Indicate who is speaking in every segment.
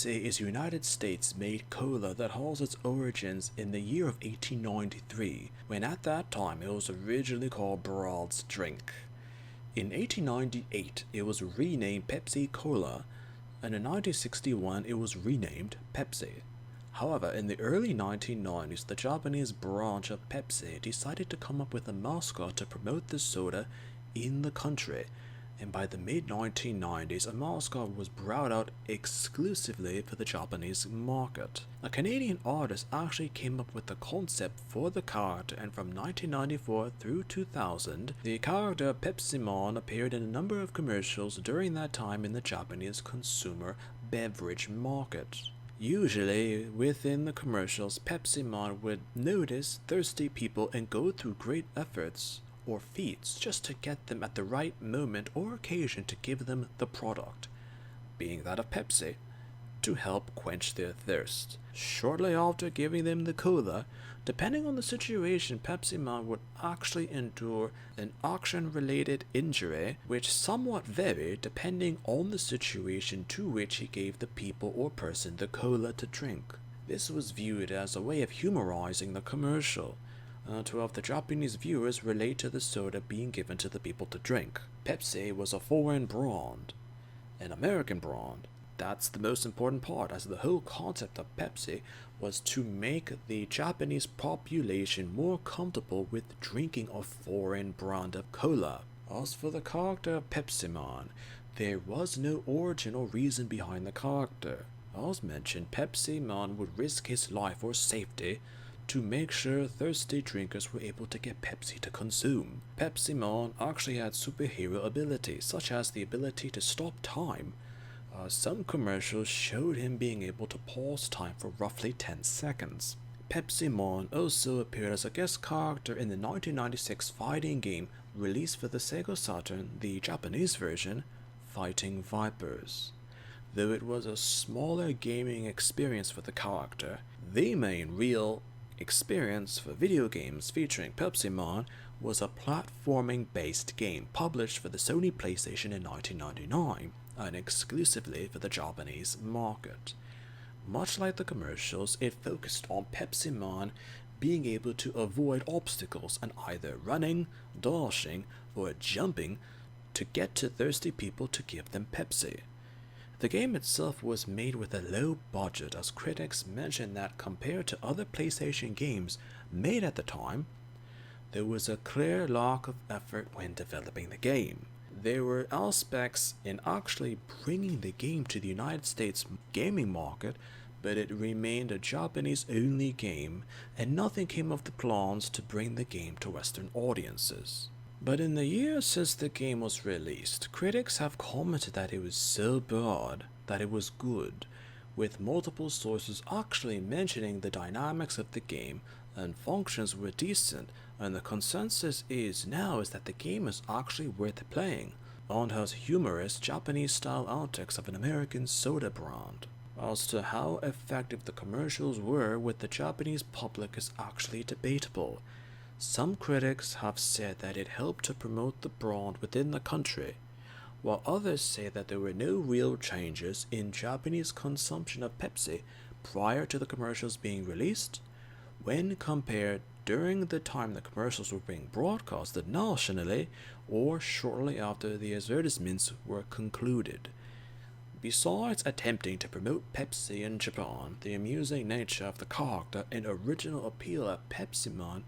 Speaker 1: Pepsi is a United States-made cola that has its origins in the year of 1893, when at that time it was originally called Broad's Drink. In 1898, it was renamed Pepsi Cola, and in 1961 it was renamed Pepsi. However, in the early 1990s, the Japanese branch of Pepsi decided to come up with a mascot to promote the soda in the country, and by the mid-1990s, a mascot was brought out exclusively for the Japanese market. A Canadian artist actually came up with the concept for the character, and from 1994 through 2000, the character Pepsi Man appeared in a number of commercials during that time in the Japanese consumer beverage market. Usually, within the commercials, Pepsi Man would notice thirsty people and go through great efforts or feats just to get them at the right moment or occasion to give them the product, being that of Pepsi, to help quench their thirst. Shortly after giving them the cola, depending on the situation, Pepsi Man would actually endure an action-related injury, which somewhat varied depending on the situation to which he gave the people or person the cola to drink. This was viewed as a way of humorizing the commercial, to have the Japanese viewers relate to the soda being given to the people to drink. Pepsi was a foreign brand, an American brand. That's the most important part, as the whole concept of Pepsi was to make the Japanese population more comfortable with drinking a foreign brand of cola. As for the character of Pepsi Man, there was no origin or reason behind the character. As mentioned, Pepsi Man would risk his life or safety to make sure thirsty drinkers were able to get Pepsi to consume. Pepsi Man actually had superhero abilities, such as the ability to stop time. Some commercials showed him being able to pause time for roughly 10 seconds. Pepsi Man also appeared as a guest character in the 1996 fighting game released for the Sega Saturn, the Japanese version, Fighting Vipers. Though it was a smaller gaming experience for the character, the main real experience for video games featuring Pepsi Man was a platforming-based game published for the Sony PlayStation in 1999 and exclusively for the Japanese market. Much like the commercials, it focused on Pepsi Man being able to avoid obstacles and either running, dashing, or jumping to get to thirsty people to give them Pepsi. The game itself was made with a low budget, as critics mentioned that compared to other PlayStation games made at the time, there was a clear lack of effort when developing the game. There were aspects in actually bringing the game to the United States gaming market, but it remained a Japanese-only game, and nothing came of the plans to bring the game to Western audiences. But in the years since the game was released, critics have commented that it was so bad that it was good, with multiple sources actually mentioning the dynamics of the game and functions were decent, and the consensus is that the game is actually worth playing and has humorous Japanese-style antics of an American soda brand. As to how effective the commercials were with the Japanese public is actually debatable. Some critics have said that it helped to promote the brand within the country, while others say that there were no real changes in Japanese consumption of Pepsi prior to the commercials being released, when compared during the time the commercials were being broadcasted nationally or shortly after the advertisements were concluded. Besides attempting to promote Pepsi in Japan, the amusing nature of the character and original appeal of Pepsi Man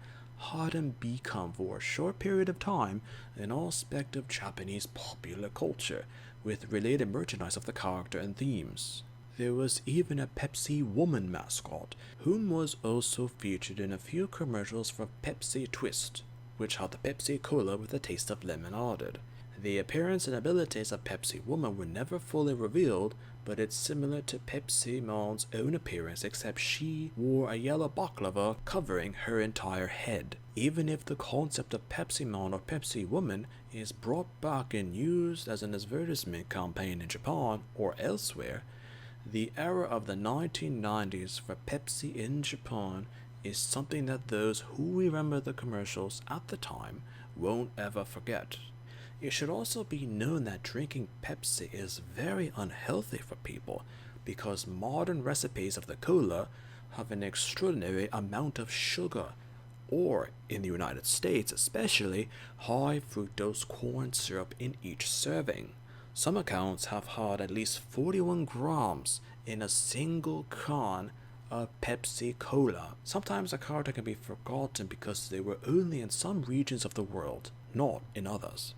Speaker 1: hadn't become for a short period of time an aspect of Japanese popular culture, with related merchandise of the character and themes. There was even a Pepsi Woman mascot, whom was also featured in a few commercials for Pepsi Twist, which had the Pepsi Cola with a taste of lemon added. The appearance and abilities of Pepsi Woman were never fully revealed, but it's similar to Pepsi Man's own appearance, except she wore a yellow baklava covering her entire head. Even if the concept of Pepsi Man or Pepsi Woman is brought back and used as an advertisement campaign in Japan or elsewhere, the era of the 1990s for Pepsi in Japan is something that those who remember the commercials at the time won't ever forget. It should also be known that drinking Pepsi is very unhealthy for people because modern recipes of the cola have an extraordinary amount of sugar, or, in the United States especially, high fructose corn syrup in each serving. Some accounts have had at least 41 grams in a single can of Pepsi Cola. Sometimes a carton can be forgotten because they were only in some regions of the world, not in others.